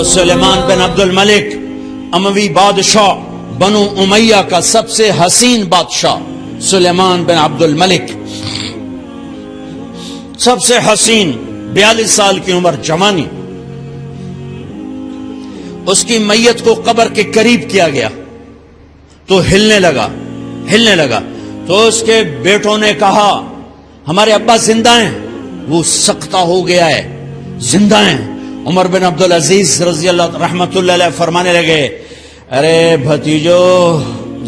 تو سلیمان بن عبد الملک اموی بادشاہ بنو امیہ کا سب سے حسین بادشاہ سلیمان بن عبد الملک، سب سے حسین، 42 سال کی عمر، جوانی. اس کی میت کو قبر کے قریب کیا گیا تو ہلنے لگا تو اس کے بیٹوں نے کہا ہمارے ابا زندہ ہیں. وہ سکتہ ہو گیا ہے، زندہ ہیں. عمر بن عبدالعزیز رضی اللہ رحمت اللہ علیہ فرمانے لگے ارے بھتیجو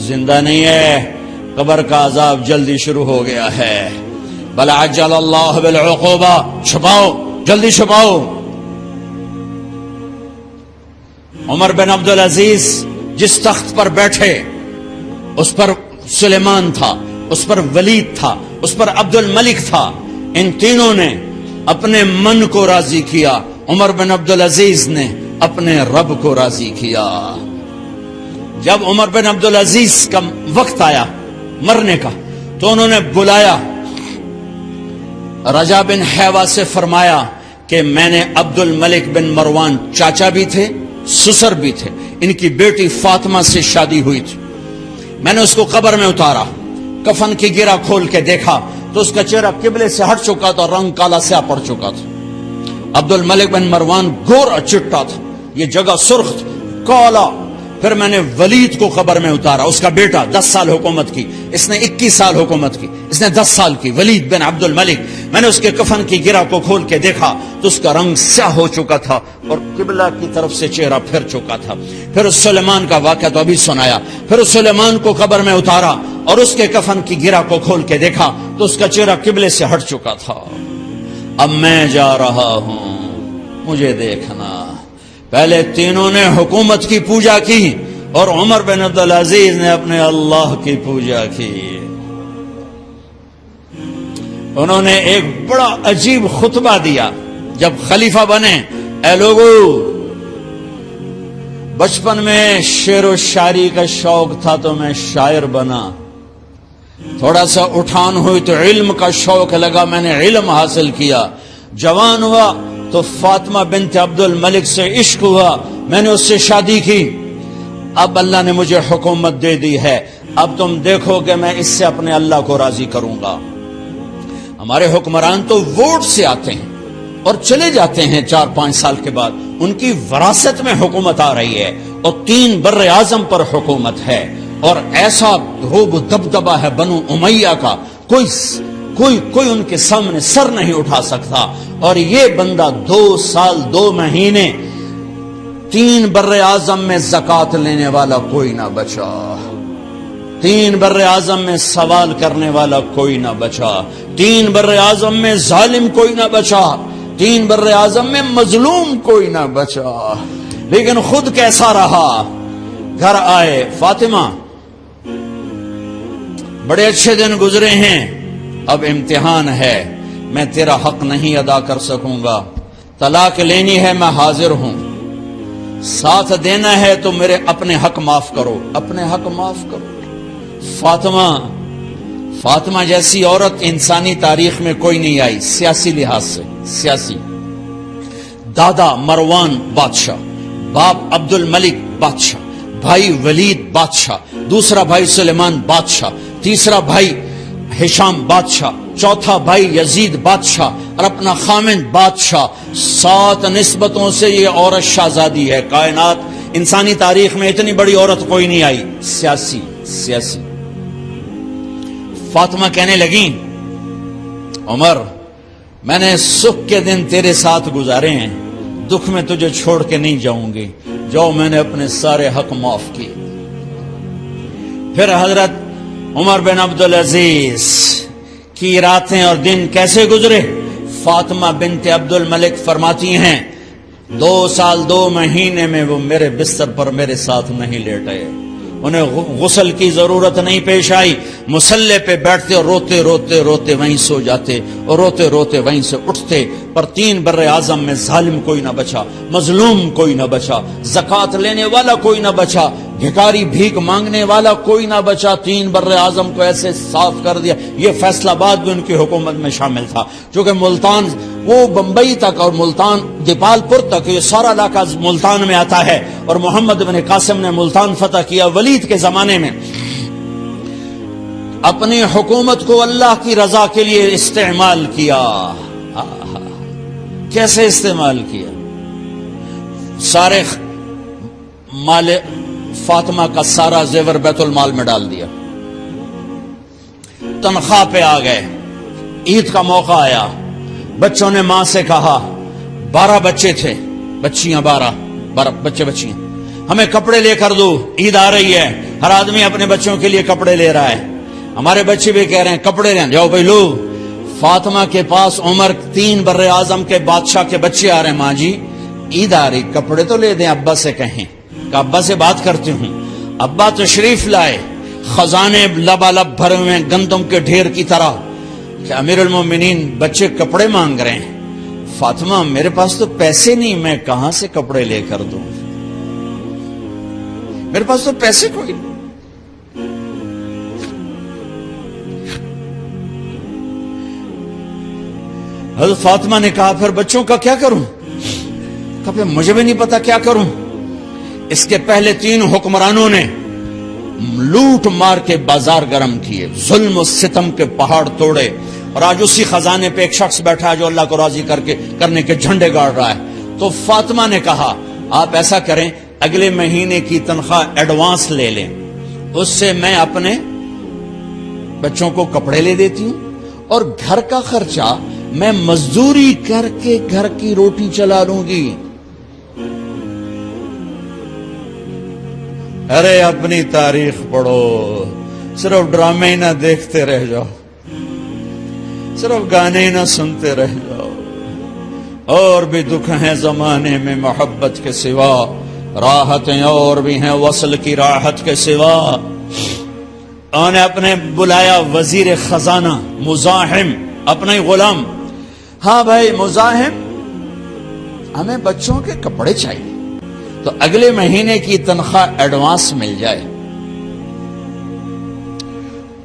زندہ نہیں ہے، قبر کا عذاب جلدی شروع ہو گیا ہے. بل عجل اللہ بالعقوبہ، چھپاؤ، جلدی چھپاؤ. عمر بن عبدالعزیز جس تخت پر بیٹھے اس پر سلیمان تھا، اس پر ولید تھا، اس پر عبد الملک تھا. ان تینوں نے اپنے من کو راضی کیا، عمر بن عبدالعزیز نے اپنے رب کو راضی کیا. جب عمر بن عبدالعزیز کا وقت آیا مرنے کا تو انہوں نے بلایا رجا بن حیوہ سے، فرمایا کہ میں نے عبد الملک بن مروان چاچا بھی تھے، سسر بھی تھے، ان کی بیٹی فاطمہ سے شادی ہوئی تھی. میں نے اس کو قبر میں اتارا، کفن کی گرہ کھول کے دیکھا تو اس کا چہرہ قبلے سے ہٹ چکا تھا، رنگ کالا سیاہ پڑ چکا تھا. عبد الملک بن مروان گورا چٹا تھا، یہ جگہ سرخ تھی، کالا. پھر میں نے ولید کو قبر میں اتارا، اس کا بیٹا 10 سال حکومت کی، اس نے 21 سال حکومت کی، اس نے 10 سال کی، ولید بن عبد الملک. میں نے اس کے کفن کی گرہ کو کھول کے دیکھا تو اس کا رنگ سیاہ ہو چکا تھا اور قبلہ کی طرف سے چہرہ پھر چکا تھا. پھر اس سلیمان کا واقعہ تو ابھی سنایا. پھر اس سلیمان کو قبر میں اتارا اور اس کے کفن کی گرہ کو کھول کے دیکھا تو اس کا چہرہ قبلے سے ہٹ چکا تھا. اب میں جا رہا ہوں، مجھے دیکھنا. پہلے تینوں نے حکومت کی پوجا کی اور عمر بن عبدالعزیز نے اپنے اللہ کی پوجا کی. انہوں نے ایک بڑا عجیب خطبہ دیا جب خلیفہ بنے. اے لوگو، بچپن میں شعر و شاعری کا شوق تھا تو میں شاعر بنا. تھوڑا سا اٹھان ہوئی تو علم کا شوق لگا، میں نے علم حاصل کیا. جوان ہوا تو فاطمہ بنت عبد الملک سے عشق ہوا، میں نے اس سے شادی کی. اب اللہ نے مجھے حکومت دے دی ہے، اب تم دیکھو کہ میں اس سے اپنے اللہ کو راضی کروں گا. ہمارے حکمران تو ووٹ سے آتے ہیں اور چلے جاتے ہیں 4-5 سال کے بعد، ان کی وراثت میں حکومت آ رہی ہے اور 3 بر اعظم پر حکومت ہے اور ایسا روب دبدبا ہے بنو امیہ کا، کوئی ان کے سامنے سر نہیں اٹھا سکتا. اور یہ بندہ 2 سال 2 مہینے 3 بر اعظم میں زکوٰۃ لینے والا کوئی نہ بچا، 3 بر اعظم میں سوال کرنے والا کوئی نہ بچا، 3 بر اعظم میں ظالم کوئی نہ بچا، 3 بر اعظم میں مظلوم کوئی نہ بچا. لیکن خود کیسا رہا؟ گھر آئے، فاطمہ بڑے اچھے دن گزرے ہیں، اب امتحان ہے، میں تیرا حق نہیں ادا کر سکوں گا. طلاق لینی ہے، میں حاضر ہوں. ساتھ دینا ہے تو میرے اپنے حق معاف کرو، اپنے حق معاف کرو. فاطمہ جیسی عورت انسانی تاریخ میں کوئی نہیں آئی، سیاسی لحاظ سے. سیاسی، دادا مروان بادشاہ، باپ عبد الملک بادشاہ، بھائی ولید بادشاہ، دوسرا بھائی سلیمان بادشاہ، تیسرا بھائی ہشام بادشاہ، چوتھا بھائی یزید بادشاہ اور اپنا خامند بادشاہ. 7 نسبتوں سے یہ عورت شہزادی ہے. کائنات انسانی تاریخ میں اتنی بڑی عورت کوئی نہیں آئی. سیاسی. فاطمہ کہنے لگیں عمر، میں نے سکھ کے دن تیرے ساتھ گزارے ہیں، دکھ میں تجھے چھوڑ کے نہیں جاؤں گی. جو میں نے اپنے سارے حق معاف کیے. پھر حضرت عمر بن عبدالعزیز کی راتیں اور دن کیسے گزرے؟ فاطمہ بنت عبد الملک فرماتی ہیں 2 سال 2 مہینے میں وہ میرے بستر پر میرے ساتھ نہیں لیٹے، انہیں غسل کی ضرورت نہیں پیش آئی. مصلے پہ بیٹھتے اور روتے وہیں سو جاتے اور روتے وہیں سے اٹھتے. پر 3 بر اعظم میں ظالم کوئی نہ بچا، مظلوم کوئی نہ بچا، زکوٰۃ لینے والا کوئی نہ بچا، بھکاری بھیک مانگنے والا کوئی نہ بچا. 3 بر اعظم کو ایسے صاف کر دیا. یہ فیصل آباد بھی ان کی حکومت میں شامل تھا، چونکہ ملتان وہ بمبئی تک اور ملتان دیپال پور تک، یہ سارا علاقہ ملتان میں آتا ہے، اور محمد بن قاسم نے ملتان فتح کیا ولید کے زمانے میں۔ اپنی حکومت کو اللہ کی رضا کے لیے استعمال کیا۔ کیسے استعمال کیا؟ سارے مال فاطمہ کا سارا زیور بیت المال میں ڈال دیا، تنخواہ پہ آ گئے، عید کا موقع آیا، بچوں نے ماں سے کہا، 12 بچے تھے، بچیاں 12 بچے بچیاں، ہمیں کپڑے لے کر دو، عید آ رہی ہے، ہر آدمی اپنے بچوں کے لیے کپڑے لے رہا ہے۔ ہمارے بچے بھی کہہ رہے ہیں کپڑے لیں، جاؤ بھائی لو۔ فاطمہ کے پاس عمر 3 بر اعظم کے بادشاہ کے بچے آ رہے ہیں، ماں جی عید آ رہی، کپڑے تو لے دیں، ابا سے کہیں کہ ابا سے بات کرتی ہوں۔ ابا تشریف لائے، خزانے لبالب بھرے ہوئے گندم کے ڈھیر کی طرح، کہ امیر المومنین بچے کپڑے مانگ رہے ہیں۔ فاطمہ میرے پاس تو پیسے نہیں، میں کہاں سے کپڑے لے کر دوں، میرے پاس تو پیسے کوئی نہیں۔ حضرت فاطمہ نے کہا پھر بچوں کا کیا کروں؟ کہا پھر مجھے بھی نہیں پتا کیا کروں۔ اس کے پہلے 3 حکمرانوں نے لوٹ مار کے بازار گرم کیے، ظلم و ستم کے پہاڑ توڑے، اور آج اسی خزانے پہ ایک شخص بیٹھا ہے جو اللہ کو راضی کرنے کے جھنڈے گاڑ رہا ہے۔ تو فاطمہ نے کہا آپ ایسا کریں، اگلے مہینے کی تنخواہ ایڈوانس لے لیں، اس سے میں اپنے بچوں کو کپڑے لے دیتی ہوں، اور گھر کا خرچہ میں مزدوری کر کے گھر کی روٹی چلا لوں گی۔ ارے اپنی تاریخ پڑھو، صرف ڈرامے ہی نہ دیکھتے رہ جاؤ، صرف گانے ہی نہ سنتے رہ جاؤ۔ اور بھی دکھ ہیں زمانے میں محبت کے سوا، راحتیں اور بھی ہیں وصل کی راحت کے سوا۔ انہوں نے اپنے بلایا وزیر خزانہ مزاحم، اپنا ہی غلام، ہاں بھائی مزاحم ہمیں بچوں کے کپڑے چاہیے، تو اگلے مہینے کی تنخواہ ایڈوانس مل جائے۔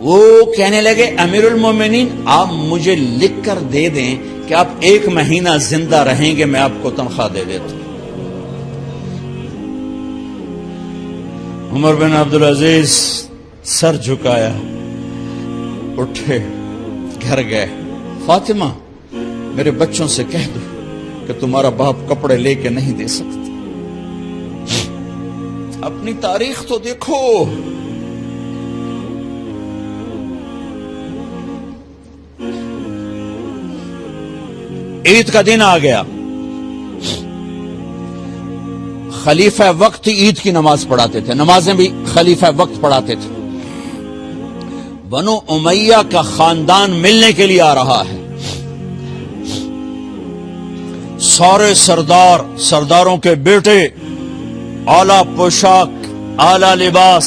وہ کہنے لگے امیر المومنین آپ مجھے لکھ کر دے دیں کہ آپ 1 مہینہ زندہ رہیں گے، میں آپ کو تنخواہ دے دیتا ہوں۔ عمر بن عبدالعزیز سر جھکایا، اٹھے، گھر گئے، فاطمہ میرے بچوں سے کہہ دو کہ تمہارا باپ کپڑے لے کے نہیں دے سکتا۔ اپنی تاریخ تو دیکھو، عید کا دن آ گیا، خلیفہ وقت عید کی نماز پڑھاتے تھے، نمازیں بھی خلیفہ وقت پڑھاتے تھے۔ بنو امیہ کا خاندان ملنے کے لیے آ رہا ہے، سارے سرداروں کے بیٹے، اعلیٰ پوشاک، اعلیٰ لباس،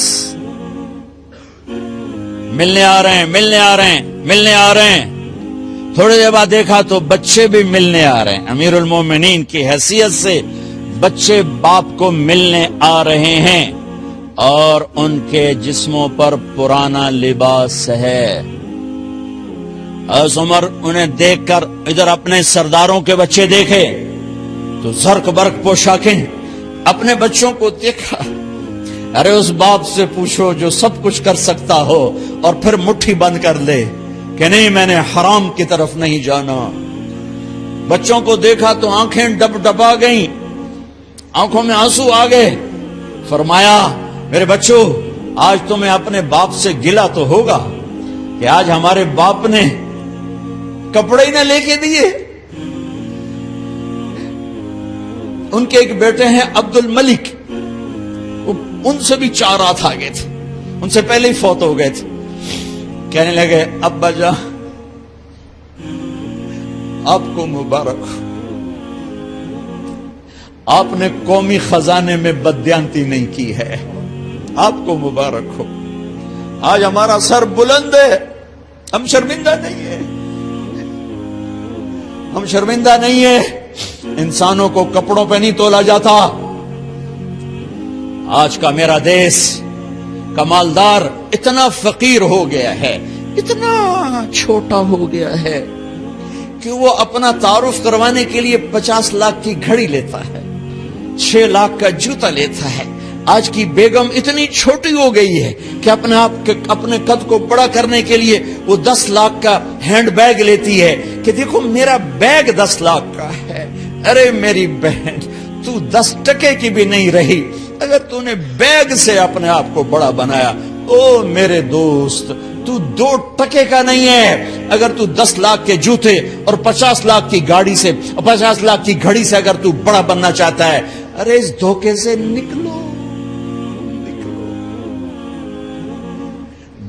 ملنے آ رہے ہیں۔ تھوڑی دیر بعد دیکھا تو بچے بھی ملنے آ رہے ہیں، امیر المومنین کی حیثیت سے بچے باپ کو ملنے آ رہے ہیں، اور ان کے جسموں پر پرانا لباس ہے۔ حضرت عمر انہیں دیکھ کر ادھر اپنے سرداروں کے بچے دیکھے تو زرق برق پوشاکیں، اپنے بچوں کو دیکھا۔ ارے اس باپ سے پوچھو جو سب کچھ کر سکتا ہو اور پھر مٹھی بند کر لے کہ نہیں میں نے حرام کی طرف نہیں جانا۔ بچوں کو دیکھا تو آنکھیں ڈبڈبا گئیں، آنکھوں میں آنسو آ گئے۔ فرمایا میرے بچوں آج تمہیں اپنے باپ سے گلہ تو ہوگا کہ آج ہمارے باپ نے کپڑے ہی نہ لے کے دیے۔ ان کے ایک بیٹے ہیں عبد الملک، ان سے بھی 4 رات آگے تھے، ان سے پہلے ہی فوت ہو گئے تھے۔ کہنے لگے ابا جان آپ کو مبارک ہو، آپ نے قومی خزانے میں بددیانتی نہیں کی ہے، آپ کو مبارک ہو۔ آج ہمارا سر بلند ہے، ہم شرمندہ نہیں ہیں، ہم شرمندہ نہیں ہیں۔ انسانوں کو کپڑوں پہ نہیں تولا جاتا۔ آج کا میرا دیس کا مالدار اتنا فقیر ہو گیا ہے، اتنا چھوٹا ہو گیا ہے کہ وہ اپنا تعارف کروانے کے لیے 50 لاکھ کی گھڑی لیتا ہے، 6 لاکھ کا جوتا لیتا ہے۔ آج کی بیگم اتنی چھوٹی ہو گئی ہے کہ اپنے قد کو بڑا کرنے کے لیے وہ 10 لاکھ کا ہینڈ بیگ لیتی ہے کہ دیکھو میرا بیگ 10 لاکھ کا ہے۔ ارے میری بہن، تو 10 ٹکے کی بھی نہیں رہی اگر تو نے بیگ سے اپنے آپ کو بڑا بنایا۔ او میرے دوست، تو 2 ٹکے کا نہیں ہے اگر تو 10 لاکھ کے جوتے اور 50 لاکھ کی گاڑی سے، 50 لاکھ کی گھڑی سے اگر تو بڑا بننا چاہتا ہے۔ ارے اس دھوکے سے نکلو۔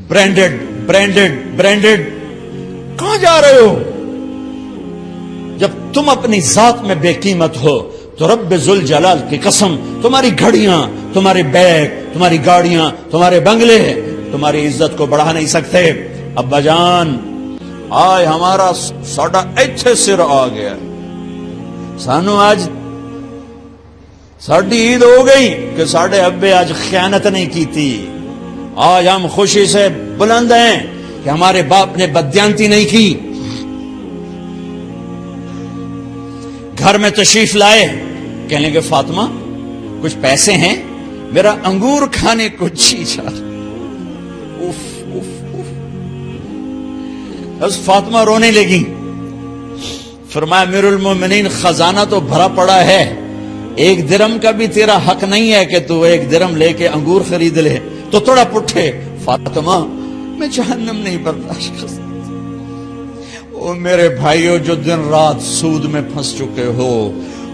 برینڈڈ کہاں جا رہے ہو؟ جب تم اپنی ذات میں بے قیمت ہو تو رب ذوالجلال کی قسم، تمہاری گھڑیاں، تمہارے بیگ، تمہاری گاڑیاں، تمہارے بنگلے تمہاری عزت کو بڑھا نہیں سکتے۔ ابا جان، آج ہمارا ساڈا ایتھے سر آ گیا، سانو آج ساڈی عید ہو گئی کہ ساڈے ابے آج خیانت نہیں کی تھی۔ آج ہم خوشی سے بلند ہیں کہ ہمارے باپ نے بددیانتی نہیں کی۔ گھر میں تشریف لائے، کہنے کہ فاطمہ کچھ پیسے ہیں، میرا انگور کھانے کو جی چاہ رہا۔ بس فاطمہ رونے لگی۔ فرمایا امیر المومنین، خزانہ تو بھرا پڑا ہے، 1 درم کا بھی تیرا حق نہیں ہے کہ تو 1 درم لے کے انگور خرید لے۔ تو تھوڑا پٹھے، فاطمہ میں جہنم نہیں برداشت کر سکتا۔ او میرے بھائیو، جو دن رات سود میں پھنس چکے ہو،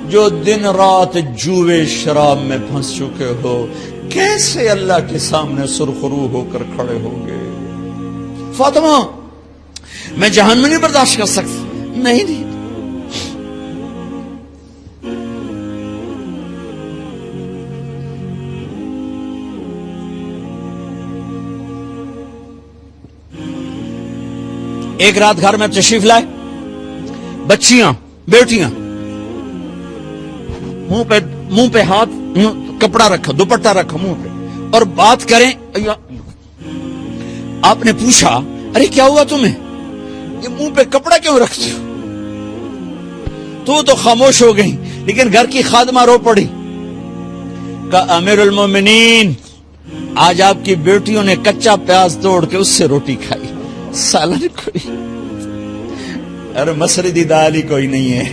جو دن رات جوے شراب میں پھنس چکے ہو، کیسے اللہ کے سامنے سرخرو ہو کر کھڑے ہوگے؟ فاطمہ میں جہنم نہیں برداشت کر سکتا۔ نہیں، ایک رات گھر میں تشریف لائے، بچیاں، بیٹیاں، منہ پہ ہاتھ، کپڑا رکھا، دوپٹہ رکھا منہ پہ، اور بات کریں۔ آپ نے پوچھا ارے کیا ہوا تمہیں، یہ منہ پہ کپڑا کیوں رکھتے ہو؟ تو خاموش ہو گئی، لیکن گھر کی خادمہ رو پڑی۔ کہا امیر المومنین، آج آپ کی بیٹیوں نے کچا پیاز توڑ کے اس سے روٹی کھائی، سالن کوئی، ارے مسری دی دال ہی کوئی نہیں ہے،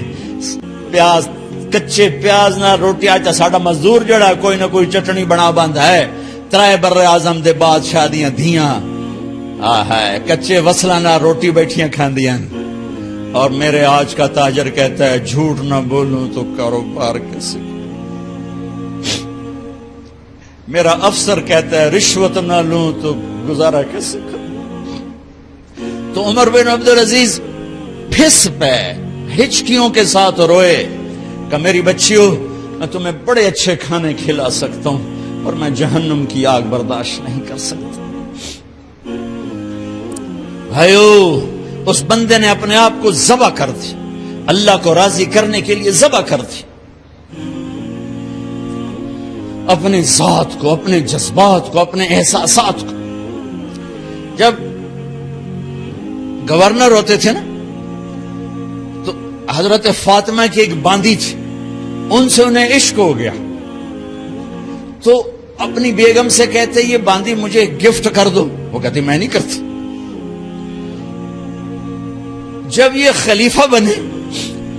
پیاز، کچے پیاز نہ روٹی۔ آج ساڈا مزدور جڑا کوئی نہ کوئی چٹنی بنا باندا ہے، 3 بر اعظم دے بعد شادیاں دھیاں، ہے کچے وصلہ نہ روٹی بیٹھیاں کھاندیاں۔ اور میرے آج کا تاجر کہتا ہے جھوٹ نہ بولوں تو کاروبار کیسے، میرا افسر کہتا ہے رشوت نہ لوں تو گزارا کیسے کروں۔ تو عمر بن عبدالعزیز پھس پہ ہچکیوں کے ساتھ روئے کہ میری بچیوں، میں تمہیں بڑے اچھے کھانے کھلا سکتا ہوں اور میں جہنم کی آگ برداشت نہیں کر سکتا۔ بھائیو، اس بندے نے اپنے آپ کو ذبح کر دی، اللہ کو راضی کرنے کے لیے ذبح کر دی، اپنی ذات کو، اپنے جذبات کو، اپنے احساسات کو۔ جب گورنر ہوتے تھے نا، تو حضرت فاطمہ کی ایک باندی تھی، ان سے انہیں عشق ہو گیا، تو اپنی بیگم سے کہتے یہ باندی مجھے گفٹ کر دو، وہ کہتی میں نہیں کرتی۔ جب یہ خلیفہ بنے،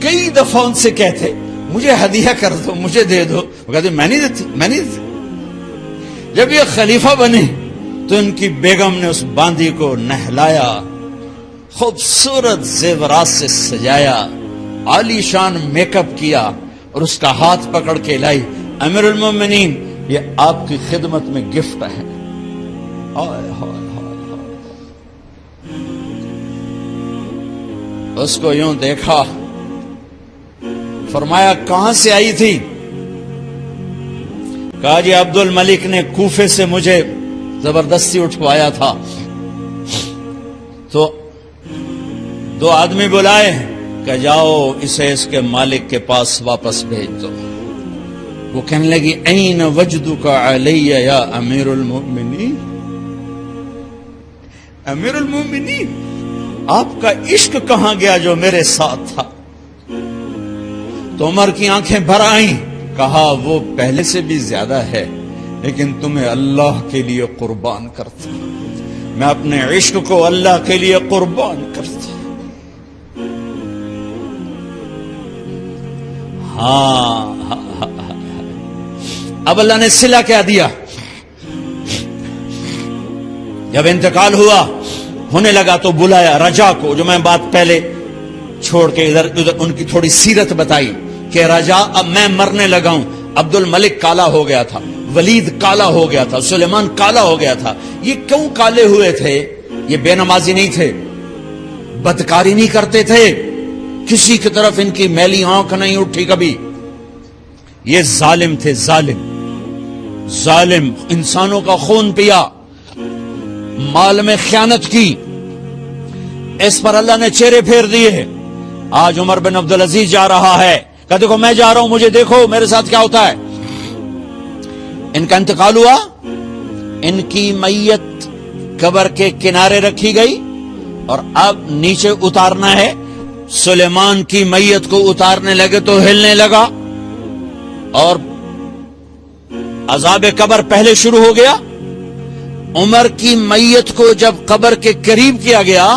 کئی دفعہ ان سے کہتے مجھے ہدیہ کر دو، مجھے دے دو، وہ کہتے میں نہیں دیتی۔ جب یہ خلیفہ بنے تو ان کی بیگم نے اس باندی کو نہلایا، خوبصورت زیورات سے سجایا، عالی شان میک اپ کیا اور اس کا ہاتھ پکڑ کے لائی، امیر المومنین یہ آپ کی خدمت میں گفٹ ہے۔ اس کو یوں دیکھا، فرمایا کہاں سے آئی تھی؟ کہا جی عبد الملک نے کوفے سے مجھے زبردستی اٹھوایا تھا، تو 2 آدمی بلائے کہ جاؤ اسے اس کے مالک کے پاس واپس بھیج دو۔ وہ کہنے لگی این وجدک علی یا امیر المؤمنین، امیر المؤمنین آپ کا عشق کہاں گیا جو میرے ساتھ تھا؟ تو عمر کی آنکھیں بھر آئیں، کہا وہ پہلے سے بھی زیادہ ہے، لیکن تمہیں اللہ کے لیے قربان کرتا، میں اپنے عشق کو اللہ کے لیے قربان کرتا۔ ہاں اب اللہ نے صلہ کیا دیا؟ جب انتقال ہوا ہونے لگا تو بلایا رجا کو، جو میں بات پہلے چھوڑ کے ادھر ان کی تھوڑی سیرت بتائی کہ رجا اب میں مرنے لگا ہوں۔ عبد الملک کالا ہو گیا تھا، ولید کالا ہو گیا تھا، سلیمان کالا ہو گیا تھا۔ یہ کیوں کالے ہوئے تھے؟ یہ بے نمازی نہیں تھے، بدکاری نہیں کرتے تھے، کسی کی طرف ان کی میلی آنکھ نہیں اٹھی کبھی۔ یہ ظالم تھے، ظالم انسانوں کا خون پیا، مال میں خیانت کی، اس پر اللہ نے چہرے پھیر دیے۔ آج عمر بن عبدالعزیز جا رہا ہے، کہ دیکھو میں جا رہا ہوں، مجھے دیکھو میرے ساتھ کیا ہوتا ہے۔ ان کا انتقال ہوا، ان کی میت قبر کے کنارے رکھی گئی اور اب نیچے اتارنا ہے۔ سلیمان کی میت کو اتارنے لگے تو ہلنے لگا اور عذاب قبر پہلے شروع ہو گیا۔ عمر کی میت کو جب قبر کے قریب کیا گیا،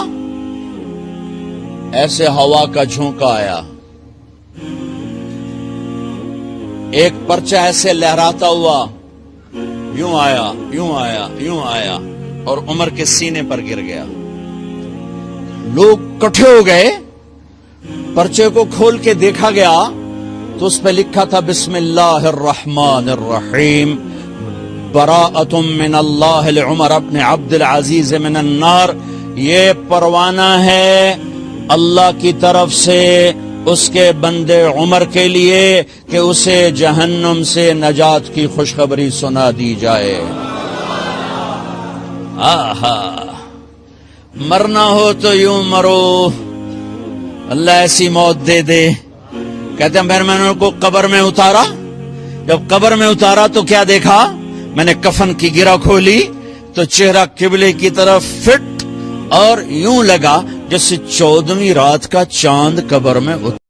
ایسے ہوا کا جھونکا آیا، ایک پرچہ ایسے لہراتا ہوا یوں آیا، یوں آیا، یوں آیا اور عمر کے سینے پر گر گیا۔ لوگ کٹھے ہو گئے، پرچے کو کھول کے دیکھا گیا تو اس پہ لکھا تھا بسم اللہ الرحمن الرحیم، براءۃ من اللہ لعمر بن عبد العزیز من النار۔ یہ پروانہ ہے اللہ کی طرف سے اس کے بندے عمر کے لیے کہ اسے جہنم سے نجات کی خوشخبری سنا دی جائے۔ آہا، مرنا ہو تو یوں مرو، اللہ ایسی موت دے دے۔ کہتے ہیں پھر میں نے ان کو قبر میں اتارا، جب قبر میں اتارا تو کیا دیکھا؟ میں نے کفن کی گرہ کھولی تو چہرہ قبلے کی طرف فٹ اور یوں لگا جیسے 14ویں رات کا چاند قبر میں اتارا۔